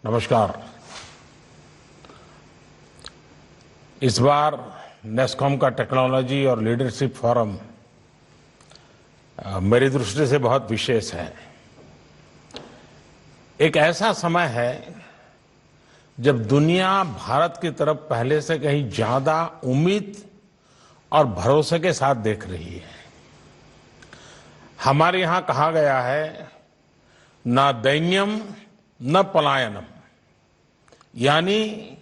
नमस्कार। इस बार नेस्कॉम का टेक्नोलॉजी और लीडरशिप फोरम मेरी दृष्टि से बहुत विशेष है। एक ऐसा समय है जब दुनिया भारत की तरफ पहले से कहीं ज्यादा उम्मीद और भरोसे के साथ देख रही है। हमारे यहां कहा गया है, न दैन्यम न पलायनम, यानी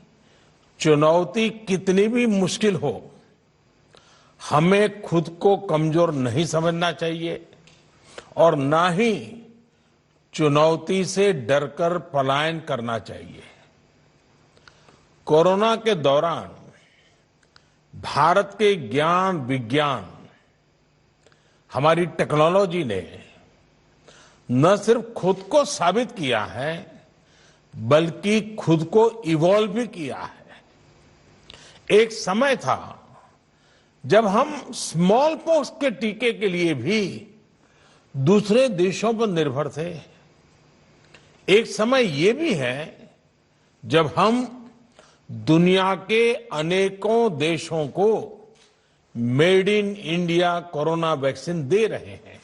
चुनौती कितनी भी मुश्किल हो, हमें खुद को कमजोर नहीं समझना चाहिए और ना ही चुनौती से डरकर पलायन करना चाहिए। कोरोना के दौरान भारत के ज्ञान विज्ञान, हमारी टेक्नोलॉजी ने न सिर्फ खुद को साबित किया है बल्कि खुद को इवॉल्व भी किया है। एक समय था जब हम स्मॉल पॉक्स के टीके के लिए भी दूसरे देशों पर निर्भर थे। एक समय ये भी है जब हम दुनिया के अनेकों देशों को made in India corona vaccine दे रहे हैं।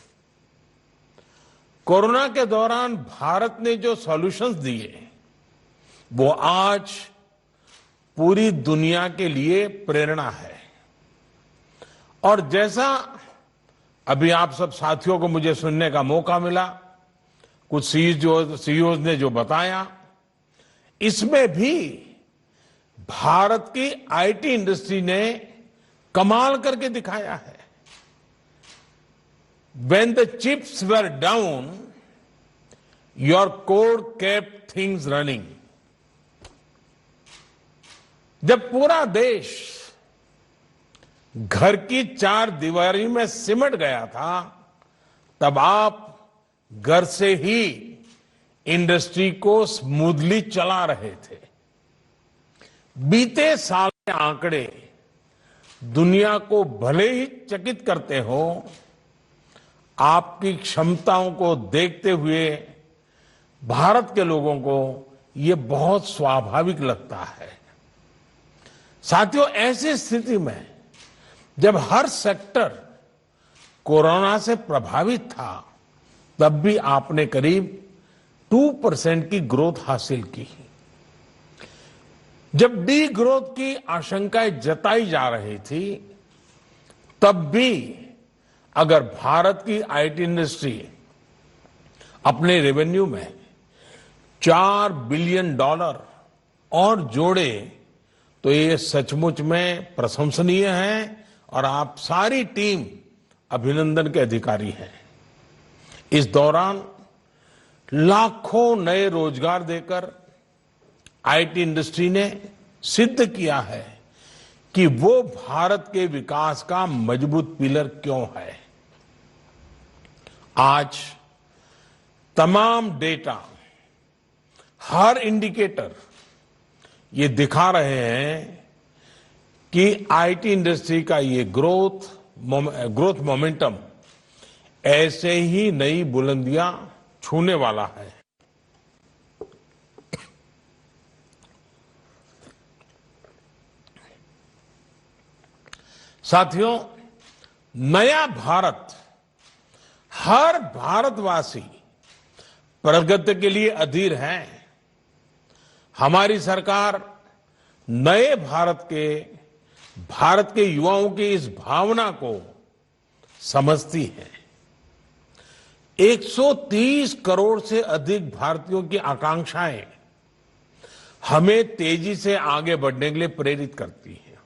कोरोना के दौरान भारत ने जो सॉल्यूशंस दिए वो आज पूरी दुनिया के लिए प्रेरणा है। और जैसा अभी आप सब साथियों को मुझे सुनने का मौका मिला, कुछ सीईओ ने जो बताया, इसमें भी भारत की आईटी इंडस्ट्री ने कमाल करके दिखाया है। When the chips were down, your core kept things running. जब पूरा देश घर की चार दीवारी में सिमट गया था, तब आप घर से ही इंडस्ट्री को स्मूथली चला रहे थे। बीते साल के आंकड़े दुनिया को भले ही चकित करते हो, आपकी क्षमताओं को देखते हुए भारत के लोगों को ये बहुत स्वाभाविक लगता है। साथियों, ऐसी स्थिति में जब हर सेक्टर कोरोना से प्रभावित था, तब भी आपने करीब 2% की ग्रोथ हासिल की। जब डी ग्रोथ की आशंकाएं जताई जा रही थी, तब भी अगर भारत की आईटी इंडस्ट्री अपने रेवेन्यू में $4 बिलियन और जोड़े तो ये सचमुच में प्रशंसनीय है और आप सारी टीम अभिनंदन के अधिकारी हैं। इस दौरान लाखों नए रोजगार देकर आईटी इंडस्ट्री ने सिद्ध किया है कि वो भारत के विकास का मजबूत पिलर क्यों है। आज तमाम डेटा, हर इंडिकेटर ये दिखा रहे हैं कि आईटी इंडस्ट्री का ये ग्रोथ मोमेंटम ऐसे ही नई बुलंदियां छूने वाला है। साथियों, नया भारत, हर भारतवासी प्रगति के लिए अधीर है। हमारी सरकार नए भारत के युवाओं की इस भावना को समझती है। 130 करोड़ से अधिक भारतीयों की आकांक्षाएं हमें तेजी से आगे बढ़ने के लिए प्रेरित करती हैं।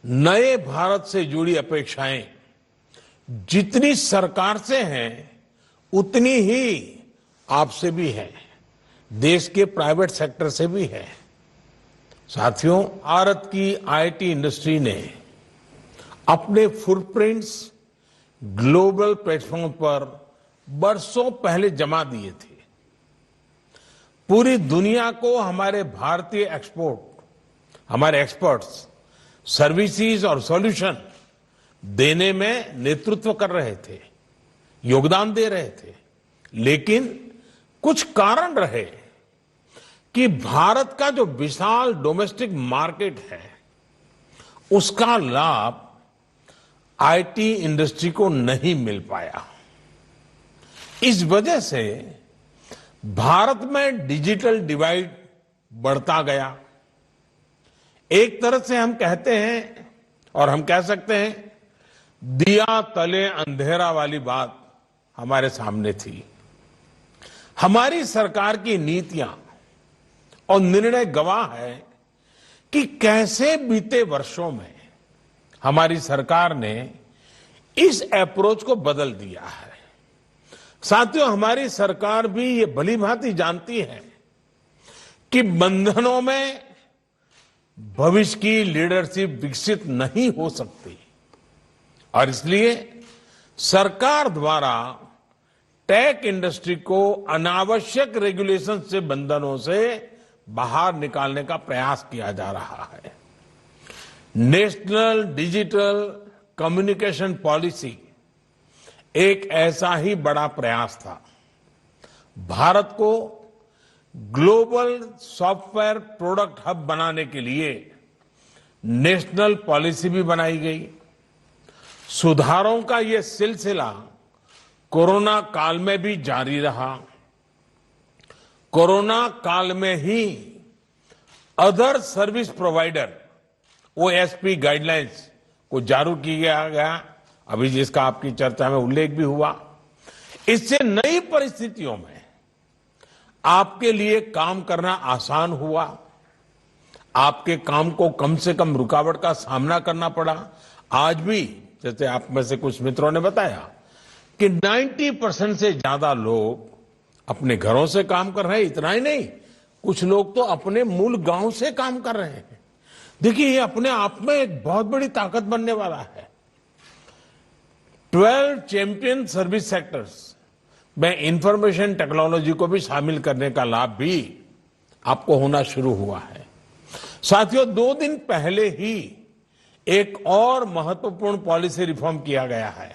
नए भारत से जुड़ी अपेक्षाएं जितनी सरकार से हैं, उतनी ही आपसे भी है, देश के प्राइवेट सेक्टर से भी है। साथियों, भारत की आईटी इंडस्ट्री ने अपने फुटप्रिंट्स ग्लोबल प्लेटफॉर्म पर बरसों पहले जमा दिए थे। पूरी दुनिया को हमारे भारतीय हमारे एक्सपर्ट्स सर्विसेज और सॉल्यूशन देने में नेतृत्व कर रहे थे, योगदान दे रहे थे। लेकिन कुछ कारण रहे कि भारत का जो विशाल डोमेस्टिक मार्केट है उसका लाभ आईटी इंडस्ट्री को नहीं मिल पाया। इस वजह से भारत में डिजिटल डिवाइड बढ़ता गया। एक तरह से हम कहते हैं और हम कह सकते हैं दिया तले अंधेरा वाली बात हमारे सामने थी। हमारी सरकार की नीतियां और निर्णय गवाह है कि कैसे बीते वर्षों में हमारी सरकार ने इस अप्रोच को बदल दिया है। साथियों, हमारी सरकार भी ये भली भांति जानती है कि बंधनों में भविष्य की लीडरशिप विकसित नहीं हो सकती और इसलिए सरकार द्वारा टेक इंडस्ट्री को अनावश्यक रेगुलेशन से, बंधनों से बाहर निकालने का प्रयास किया जा रहा है। नेशनल डिजिटल कम्युनिकेशन पॉलिसी एक ऐसा ही बड़ा प्रयास था। भारत को ग्लोबल सॉफ्टवेयर प्रोडक्ट हब बनाने के लिए नेशनल पॉलिसी भी बनाई गई। सुधारों का ये सिलसिला कोरोना काल में भी जारी रहा। कोरोना काल में ही other service provider OSP guidelines को जारी किया गया। अभी जिसका आपकी चर्चा में उल्लेख भी हुआ। इससे नई परिस्थितियों में आपके लिए काम करना आसान हुआ। आपके काम को कम से कम रुकावट का सामना करना पड़ा। आज भी जैसे आप में से कुछ मित्रों ने बताया कि 90% से ज्यादा लोग अपने घरों से काम कर रहे हैं। इतना ही नहीं, कुछ लोग तो अपने मूल गांव से काम कर रहे हैं। देखिए, ये अपने आप में एक बहुत बड़ी ताकत बनने वाला है। 12 चैंपियन सर्विस सेक्टर्स में इंफॉर्मेशन टेक्नोलॉजी को भी शामिल करने का लाभ भी आपको होना शुरू हुआ है। साथियों, 2 दिन पहले ही एक और महत्वपूर्ण पॉलिसी रिफॉर्म किया गया है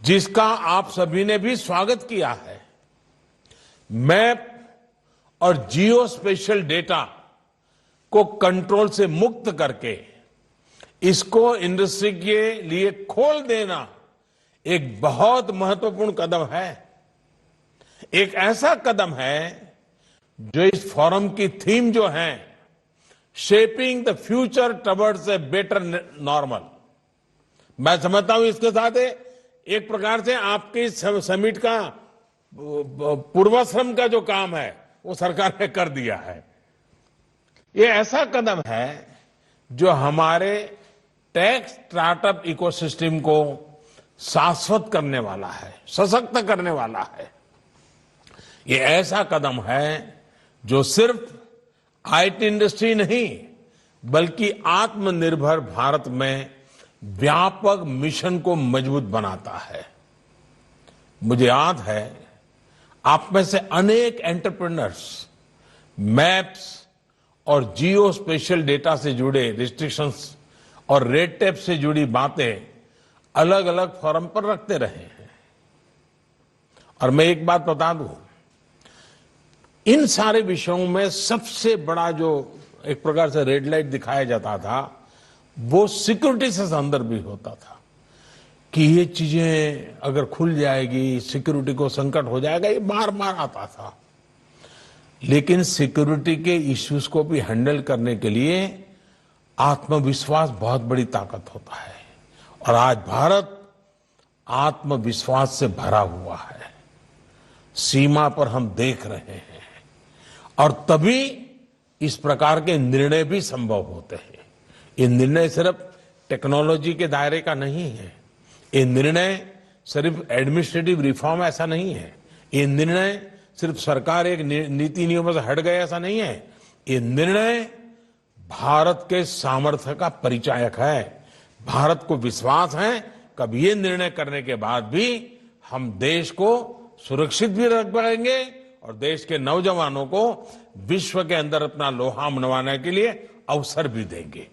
जिसका आप सभी ने भी स्वागत किया है। मैप और जियो स्पेशल डेटा को कंट्रोल से मुक्त करके इसको इंडस्ट्री के लिए खोल देना एक बहुत महत्वपूर्ण कदम है। एक ऐसा कदम है जो इस फोरम की थीम जो है shaping the future towards a better normal, मैं समझता हूं इसके साथ एक प्रकार से आपके समिट का पूर्वाश्रम का जो काम है वो सरकार ने कर दिया है। ये ऐसा कदम है जो हमारे टेक स्टार्टअप इकोसिस्टम को शाश्वत करने वाला है, सशक्त करने वाला है। ये ऐसा कदम है जो सिर्फ आईटी इंडस्ट्री नहीं बल्कि आत्मनिर्भर भारत में व्यापक मिशन को मजबूत बनाता है। मुझे याद है आप में से अनेक एंटरप्रेन्योर्स मैप्स और जियो स्पेशल डेटा से जुड़े रिस्ट्रिक्शंस और रेड टेप से जुड़ी बातें अलग अलग फोरम पर रखते रहे हैं। और मैं एक बात बता दूं, इन सारे विषयों में सबसे बड़ा जो एक प्रकार से रेड लाइट दिखाया जाता था वो सिक्योरिटी से संदर्भ भी होता था कि ये चीजें अगर खुल जाएगी, सिक्योरिटी को संकट हो जाएगा, ये बार बार आता था। लेकिन सिक्योरिटी के इश्यूज को भी हैंडल करने के लिए आत्मविश्वास बहुत बड़ी ताकत होता है और आज भारत आत्मविश्वास से भरा हुआ है। सीमा पर हम देख रहे हैं और तभी इस प्रकार के निर्णय भी संभव होते हैं। ये निर्णय सिर्फ टेक्नोलॉजी के दायरे का नहीं है। ये निर्णय सिर्फ एडमिनिस्ट्रेटिव रिफॉर्म ऐसा नहीं है। ये निर्णय सिर्फ सरकार एक नीति नियमों से हट गए ऐसा नहीं है। ये निर्णय भारत के सामर्थ्य का परिचायक है। भारत को विश्वास है कब ये निर्णय करने के बाद भी हम देश को सुरक्षित भी रख पाएंगे और देश के नौजवानों को विश्व के अंदर अपना लोहा मनवाने के लिए अवसर भी देंगे।